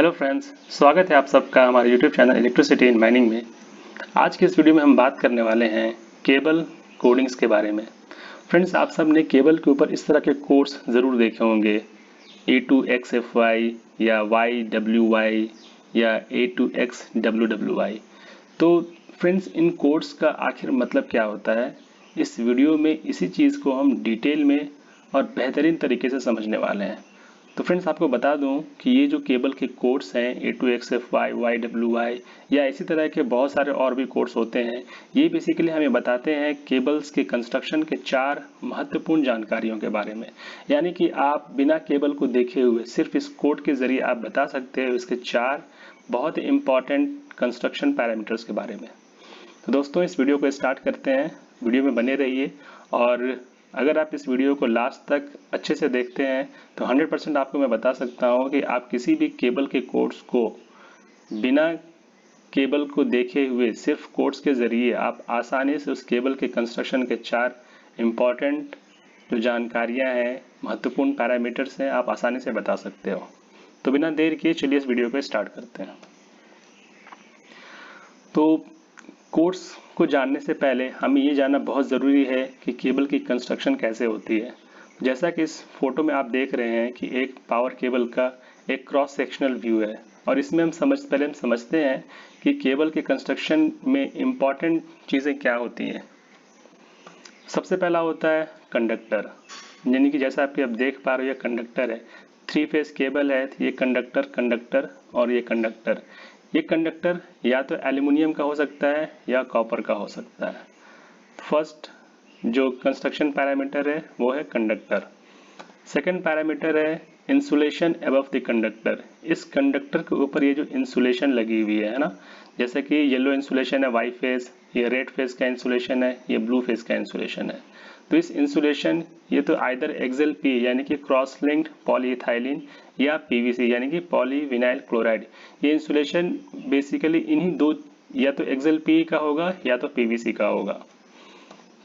Hello friends, स्वागत है आप सबका हमारे YouTube channel electricity in mining में। आज के इस वीडियो में हम बात करने वाले हैं केबल कोडिंग्स के बारे में। फ्रेंड्स, आप सब ने केबल के ऊपर इस तरह के कोड्स ज़रूर देखे होंगे, A2XFY या YWY या A2XWWY। तो फ्रेंड्स, इन कोड्स का आखिर मतलब क्या होता है, इस वीडियो में इसी चीज़ को हम डिटेल में और बेहतरीन तरीके से समझने वाले हैं। तो फ्रेंड्स, आपको बता दूं कि ये जो केबल के कोड्स हैं A2XFY, YWY या इसी तरह के बहुत सारे और भी कोड्स होते हैं, ये बेसिकली हमें बताते हैं केबल्स के कंस्ट्रक्शन के 4 महत्वपूर्ण जानकारियों के बारे में। यानी कि आप बिना केबल को देखे हुए सिर्फ इस कोड के ज़रिए आप बता सकते हो इसके 4 बहुत इंपॉर्टेंट कंस्ट्रक्शन पैरामीटर्स के बारे में। तो दोस्तों, इस वीडियो को स्टार्ट करते हैं। वीडियो में बने रहिए और अगर आप इस वीडियो को लास्ट तक अच्छे से देखते हैं तो 100% आपको मैं बता सकता हूँ कि आप किसी भी केबल के कोड्स को बिना केबल को देखे हुए सिर्फ कोड्स के ज़रिए आप आसानी से उस केबल के कंस्ट्रक्शन के 4 इम्पॉर्टेंट जो जानकारियाँ हैं, महत्वपूर्ण पैरामीटर्स हैं, आप आसानी से बता सकते हो। तो बिना देर किए चलिए इस वीडियो को स्टार्ट करते हैं। तो कोड्स को जानने से पहले हमें ये जानना बहुत ज़रूरी है कि केबल की कंस्ट्रक्शन कैसे होती है। जैसा कि इस फोटो में आप देख रहे हैं कि एक पावर केबल का एक क्रॉस सेक्शनल व्यू है और इसमें हम समझते हैं कि केबल के कंस्ट्रक्शन में इम्पॉर्टेंट चीज़ें क्या होती हैं। सबसे पहला होता है कंडक्टर, यानी कि जैसा आप देख पा रहे हो ये कंडक्टर है, 3 फेज केबल है, ये कंडक्टर और ये कंडक्टर। ये कंडक्टर या तो एल्युमिनियम का हो सकता है या कॉपर का हो सकता है। फर्स्ट जो कंस्ट्रक्शन पैरामीटर है वो है कंडक्टर। सेकंड पैरामीटर है इंसुलेशन अबव द कंडक्टर। इस कंडक्टर के ऊपर ये जो इंसुलेशन लगी हुई है ना, जैसे कि येलो इंसुलेशन है वाई फेज, ये रेड फेज का इंसुलेशन है, ये ब्लू फेज का इंसुलेशन है। तो इस इंसुलेशन ये तो आइदर एक्सेल पी यानी कि क्रॉस लिंक्ड पॉलीइथाइलिन या पीवीसी यानी कि पॉलीविनाइल क्लोराइड, ये इंसुलेशन बेसिकली इन्हीं दो या तो एक्सेल पी का होगा या तो पीवीसी का होगा।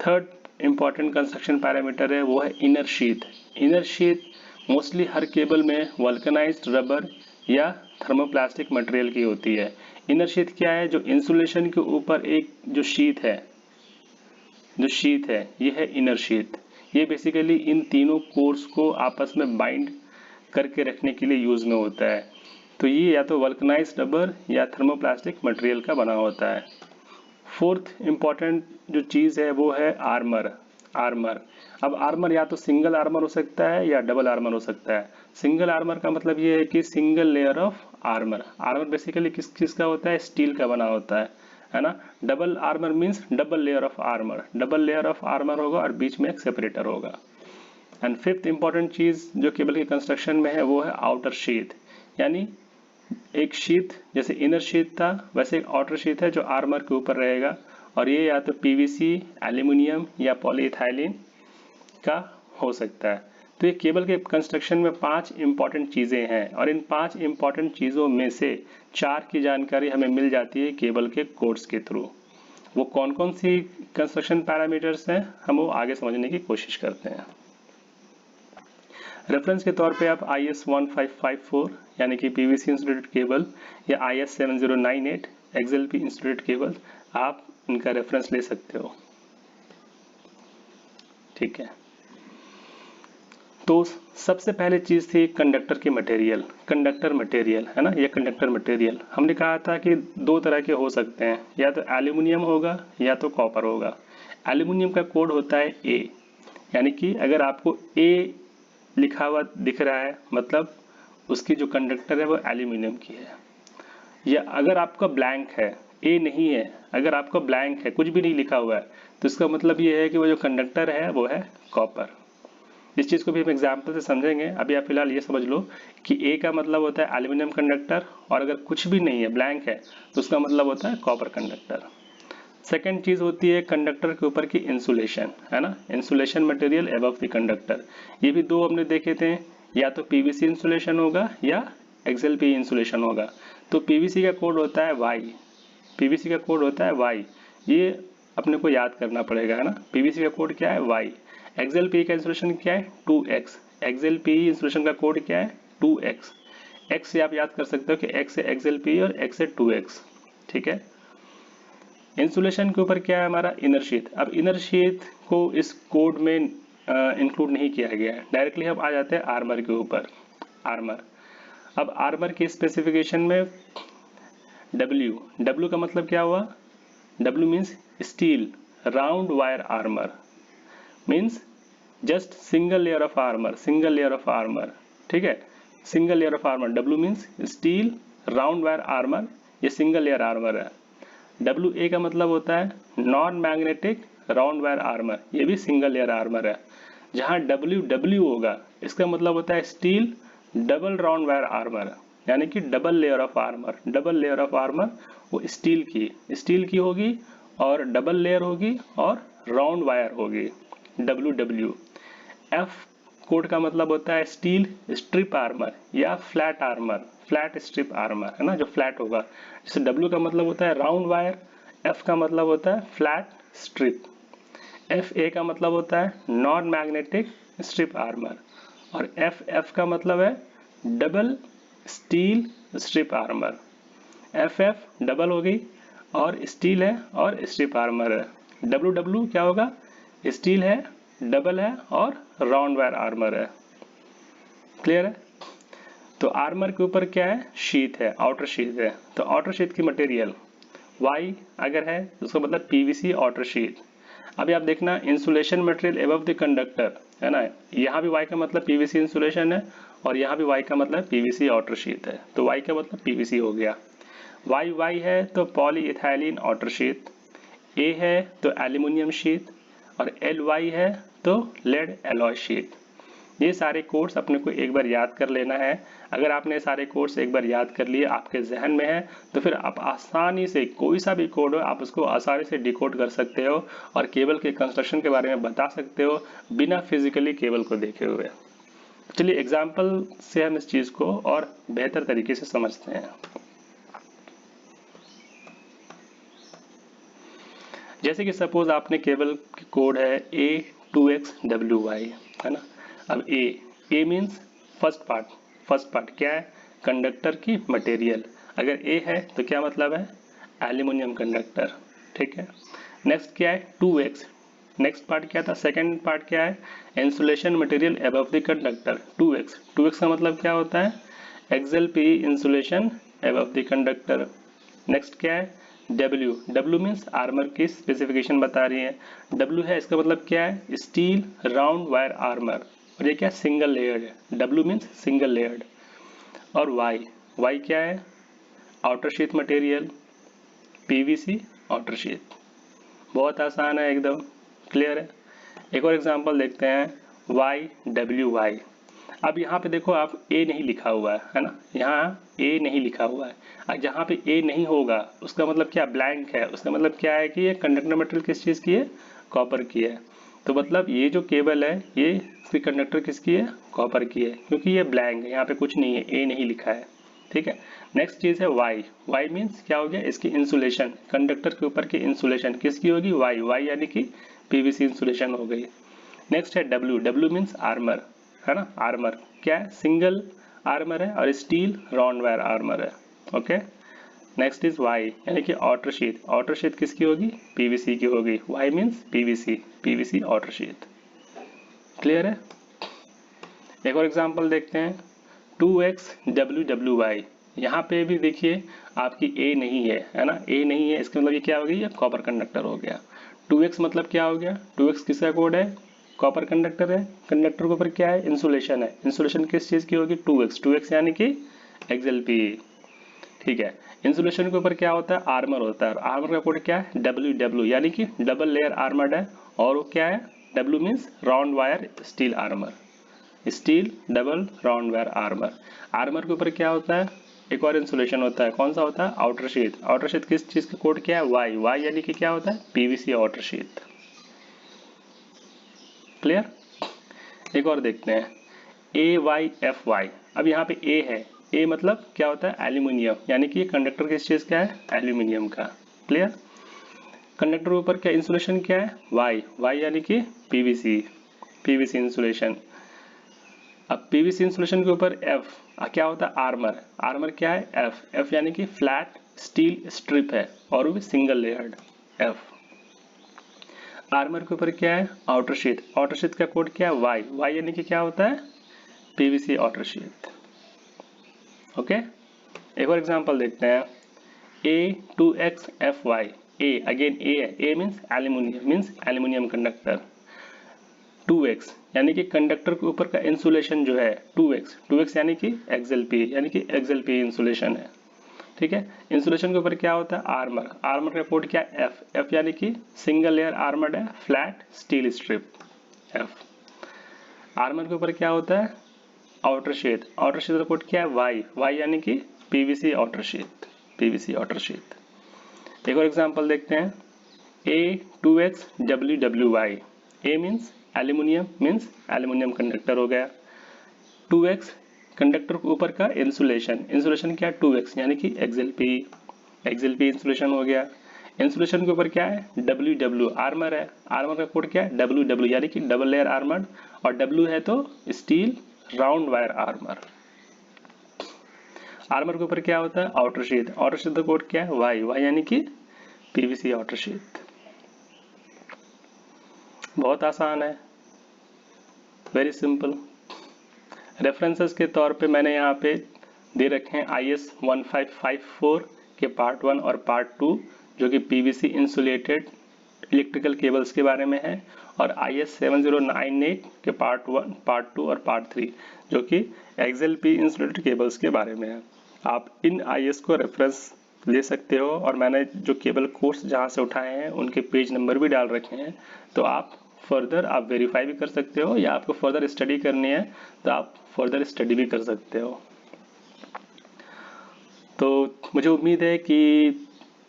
थर्ड इंपॉर्टेंट कंस्ट्रक्शन पैरामीटर है वो है inner sheath. Inner sheath mostly हर केबल में वल्कनाइज्ड रबर या थर्मोप्लास्टिक मटेरियल की होती है। इनर शीथ क्या है? जो इंसुलेशन के ऊपर एक जो शीथ है ये है इनर शीथ। ये बेसिकली इन तीनों कोर्स को आपस में बाइंड करके रखने के लिए यूज में होता है। तो ये या तो वल्कनाइज्ड रबर या थर्मोप्लास्टिक मटेरियल का बना होता है। फोर्थ इंपॉर्टेंट जो चीज़ है वो है आर्मर। अब आर्मर या तो सिंगल आर्मर हो सकता है या डबल आर्मर हो सकता है। सिंगल आर्मर का मतलब ये है कि single layer of armour. Armour basically किस चीज़ का होता है? स्टील का बना होता है ना। Double armour means double layer of armour. Double layer of armour होगा और बीच में एक सेपरेटर होगा। एंड फिफ्थ इंपॉर्टेंट चीज़ जो केबल के कंस्ट्रक्शन में है वो है आउटर शीथ, यानी एक शीथ जैसे इनर शीथ था वैसे एक आउटर शीथ है जो आर्मर के ऊपर रहेगा और ये या तो पीवीसी, एल्यूमिनियम या पॉलीइथाइलिन का हो सकता है। तो ये केबल के कंस्ट्रक्शन में 5 इंपॉर्टेंट चीज़ें हैं और इन 5 इंपॉर्टेंट चीज़ों में से 4 की जानकारी हमें मिल जाती है केबल के कोड्स के थ्रू। वो कौन कौन सी कंस्ट्रक्शन पैरामीटर्स हैं हम वो आगे समझने की कोशिश करते हैं। रेफरेंस के तौर पे आप IS 1554 यानी कि पीवीसी इंसुलेटेड केबल या IS 7098 XLP इंसुलेटेड केबल, आप इनका रेफरेंस ले सकते हो। ठीक है, तो सबसे पहले चीज़ थी कंडक्टर की मटेरियल। कंडक्टर मटेरियल है ना, ये कंडक्टर मटेरियल हमने कहा था कि 2 तरह के हो सकते हैं, या तो एल्यूमिनियम होगा या तो कॉपर होगा। एल्यूमिनियम का कोड होता है A, यानी कि अगर आपको A लिखा हुआ दिख रहा है मतलब उसकी जो कंडक्टर है वो एल्यूमिनियम की है। या अगर आपका ब्लैंक है, ए नहीं है, अगर आपका ब्लैंक है, कुछ भी नहीं लिखा हुआ है, तो इसका मतलब ये है कि वो जो कंडक्टर है वो है कॉपर। इस चीज़ को भी हम एग्जाम्पल से समझेंगे। अभी आप फिलहाल ये समझ लो कि ए का मतलब होता है एल्यूमिनियम कंडक्टर और अगर कुछ भी नहीं है, ब्लैंक है, तो उसका मतलब होता है कॉपर कंडक्टर। सेकेंड चीज़ होती है कंडक्टर के ऊपर की इंसुलेशन, है ना, insulation material above the conductor. ये भी 2 हमने देखे थे, या तो पीवीसी इंसुलेशन होगा या एक्सएलपी इंसुलेशन होगा। तो पीवीसी का कोड होता है वाई, पीवीसी का कोड होता है वाई, ये अपने को याद करना पड़ेगा, है ना। पीवीसी का कोड क्या है? वाई। एक्सएलपी का इंसुलेशन क्या है? 2x। एक्सएलपी इंसुलेशन का कोड क्या है? 2x। x से आप याद कर सकते हो कि x से XLPE और x से 2x, ठीक है। इंसुलेशन के ऊपर क्या है हमारा, इनर शीथ। अब इनर शीथ को इस कोड में इंक्लूड नहीं किया गया है। डायरेक्टली हम आ जाते हैं आर्मर के ऊपर। आर्मर, अब आर्मर के स्पेसिफिकेशन में W का मतलब क्या हुआ, W means steel round wire armour, means just single layer of armour, single layer of armour, ठीक है, single layer of armour. W means steel round wire armour, ये सिंगल लेयर आर्मर है। WA का मतलब होता है non magnetic round wire armour, ये भी सिंगल लेयर आर्मर है। जहाँ WW होगा इसका मतलब होता है steel double round wire armour, यानी कि double layer of armour. Double layer of armour वो स्टील की होगी और डबल लेयर होगी और राउंड वायर होगी, WW। F कोड का मतलब होता है स्टील स्ट्रिप आर्मर या flat armour, flat strip armour, है ना, जो फ्लैट होगा। जैसे W का मतलब होता है राउंड वायर, F का मतलब होता है फ्लैट स्ट्रिप, FA का मतलब होता है नॉन मैग्नेटिक स्ट्रिप आर्मर, और FF का मतलब है double steel strip armour. FF double हो गई और स्टील है और स्ट्रिप आर्मर है। WW क्या होगा, स्टील है, डबल है और राउंड वायर आर्मर है। क्लियर है। तो आर्मर के ऊपर क्या है, शीट है, आउटर शीट है। तो आउटर शीट की मटेरियल Y अगर है तो उसका मतलब PVC आउटर शीट। अभी आप देखना insulation material above the conductor, है ना, यहाँ भी Y का मतलब PVC इंसुलेशन है और यहाँ भी Y का मतलब PVC आउटर शीट है। तो Y का मतलब PVC हो गया। Y है तो पॉलीइथाइलिन आउटर शीट, A है तो एल्यूमिनियम शीट और LY है तो लेड एलॉय शीट। ये सारे कोड्स अपने को एक बार याद कर लेना है। अगर आपने सारे कोड्स एक बार याद कर लिए, आपके जहन में है, तो फिर आप आसानी से कोई सा भी कोड हो आप उसको आसानी से डिकोड कर सकते हो और केबल के कंस्ट्रक्शन के बारे में बता सकते हो बिना फिजिकली केबल को देखे हुए। चलिए एग्जाम्पल से हम इस चीज को और बेहतर तरीके से समझते हैं। जैसे कि सपोज आपने केबल की कोड है A2XWY, है ना। अब A मीन्स फर्स्ट पार्ट क्या है, कंडक्टर की मटेरियल। अगर A है तो क्या मतलब है, एल्यूमिनियम कंडक्टर, ठीक है। नेक्स्ट क्या है 2X, नेक्स्ट पार्ट क्या था, सेकेंड पार्ट क्या है, insulation material above the conductor. 2X का मतलब क्या होता है, XLPE insulation above the conductor. Next क्या है W मीन्स आर्मर की स्पेसिफिकेशन बता रही है। W है इसका मतलब क्या है, स्टील राउंड वायर आर्मर, और ये क्या सिंगल लेयर्ड है, W मीन्स सिंगल लेयर्ड। और Y क्या है, outer sheet material, PVC outer sheet. बहुत आसान है एकदम, क्लियर है। एक और एग्जांपल देखते हैं YWY। अब यहाँ पे देखो आप A नहीं लिखा हुआ है ना, यहाँ A नहीं लिखा हुआ है। अब जहाँ पे A नहीं होगा उसका मतलब क्या, ब्लैंक है, उसका मतलब क्या है कि ये कंडक्टर मटेरियल किस चीज़ की है, कॉपर की है। तो मतलब ये जो केबल है ये इसकी कंडक्टर किसकी है, कॉपर की है, क्योंकि ये ब्लैंक है, यहाँ पे कुछ नहीं है, A नहीं लिखा है, ठीक है। नेक्स्ट चीज़ है Y मीन्स क्या हो गया, इसकी इंसुलेशन, कंडक्टर के ऊपर की इंसुलेशन किसकी होगी, Y यानी कि PVC इंसुलेशन हो गई। नेक्स्ट है W मीन्स आर्मर, है ना, आर्मर क्या है, सिंगल आर्मर है और स्टील राउंड वायर आर्मर है, ओके। नेक्स्ट इज Y यानी कि आउटर शीट किसकी होगी, PVC की होगी। Y means PVC outer sheet. Clear है। एक और एग्जांपल देखते हैं 2XWY। यहाँ पे भी देखिए आपकी A नहीं है ना, A नहीं है, इसका मतलब ये क्या हो गई, ये कॉपर कंडक्टर हो गया। 2X मतलब क्या हो गया, 2X किसका कोड है, कॉपर कंडक्टर है, कंडक्टर के ऊपर क्या है, इंसुलेशन है, इंसुलेशन किस चीज की होगी, 2X यानी कि XLPE, ठीक है। इंसुलेशन के ऊपर क्या होता है, आर्मर होता है, आर्मर का कोड क्या है, WW यानी कि डबल लेयर आर्मर्ड है, और वो क्या है, W means round wire steel armour, steel double round wire armour. Armour के ऊपर क्या होता है, एक और इंसुलेशन होता है, कौन सा होता है, आउटर शीट किस चीज का कोड क्या है, Y यानी कि क्या होता है, PVC आउटर शीट। क्लियर। एक और देखते हैं AYFY। अब यहाँ पे A है, A मतलब क्या होता है, एल्यूमिनियम, यानी कि कंडक्टर किस चीज का है, एल्यूमिनियम का। क्लियर। कंडक्टर के ऊपर क्या इंसुलेशन क्या है, Y यानी कि PVC इंसुलेशन। अब PVC इंसुलेशन के ऊपर F, क्या होता है आर्मर, आर्मर क्या है एफ, एफ यानी कि फ्लैट स्टील स्ट्रिप है और वो भी सिंगल लेयर्ड एफ। आर्मर के ऊपर क्या है आउटर शीट, आउटर शीट का कोड क्या है वाई, वाई यानी कि क्या होता है पीवीसी आउटर शीट। ओके, एक और एग्जांपल देखते हैं A2XFY, A अगेन A है, A means aluminium conductor, 2x यानी कि कंडक्टर के ऊपर का इंसुलेशन जो है 2x यानी कि XLP इंसुलेशन है। ठीक है, इंसुलेशन के ऊपर क्या होता है आर्मर, आर्मर का कोड क्या है F, F यानी कि सिंगल लेयर आर्मर्ड है flat steel strip F। Armour के ऊपर क्या होता है आउटर शीट, आउटर शीट का कोड क्या है Y, Y यानी कि PVC आउटर शीट। एक और एग्जांपल देखते हैं A2XWWY, A means aluminium conductor हो गया, 2x कंडक्टर के ऊपर का इंसुलेशन क्या है 2x यानी कि XLP इंसुलेशन हो गया। इंसुलेशन के ऊपर क्या है WW आर्मर है, आर्मर का कोड क्या है WW यानी कि डबल लेयर आर्मर्ड, और W है तो steel round wire armour. Armour के ऊपर क्या होता है आउटर शीट का कोड क्या है Y यानी कि PVC आउटर शीट। बहुत आसान है, वेरी सिंपल। रेफरेंसेस के तौर पे मैंने यहाँ पे दे रखे हैं IS 1554 के पार्ट 1 और पार्ट 2 जो कि PVC इंसुलेटेड इलेक्ट्रिकल केबल्स के बारे में है, और IS 7098 के पार्ट 1, पार्ट 2 और पार्ट 3 जो कि XLP इंसुलेटेड केबल्स के बारे में है। आप इन IS को रेफरेंस ले सकते हो, और मैंने जो केबल कोर्स जहाँ से उठाए हैं उनके पेज नंबर भी डाल रखे हैं, तो आप फर्दर आप वेरीफाई भी कर सकते हो, या आपको फर्दर स्टडी करनी है तो आप फर्दर स्टडी भी कर सकते हो। तो मुझे उम्मीद है कि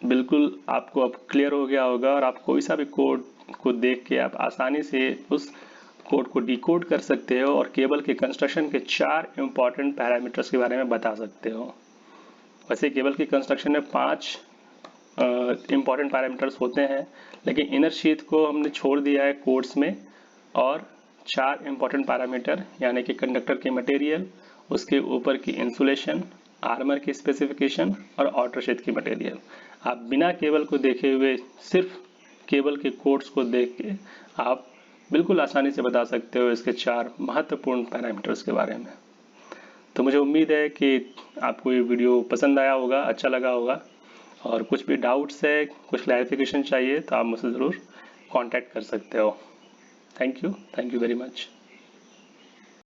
बिल्कुल आपको अब क्लियर हो गया होगा, और आप कोई सा भी कोड को देख के आप आसानी से उस कोड को डिकोड कर सकते हो और केबल के कंस्ट्रक्शन के 4 इंपॉर्टेंट पैरामीटर्स के बारे में बता सकते हो। वैसे केबल की कंस्ट्रक्शन में 5 इंपॉर्टेंट पैरामीटर्स होते हैं, लेकिन इनर शीथ को हमने छोड़ दिया है कोड्स में, और 4 इंपॉर्टेंट पैरामीटर यानी कि कंडक्टर की मटेरियल, उसके ऊपर की इंसुलेशन, आर्मर की स्पेसिफिकेशन और आउटर शीथ की मटेरियल। आप बिना केबल को देखे हुए सिर्फ केबल के कोड्स को देख के आप बिल्कुल आसानी से बता सकते हो इसके 4 महत्वपूर्ण पैरामीटर्स के बारे में। तो मुझे उम्मीद है कि आपको ये वीडियो पसंद आया होगा, अच्छा लगा होगा, और कुछ भी डाउट्स है, कुछ क्लैरिफिकेशन चाहिए तो आप मुझसे ज़रूर कांटेक्ट कर सकते हो। Thank you very much.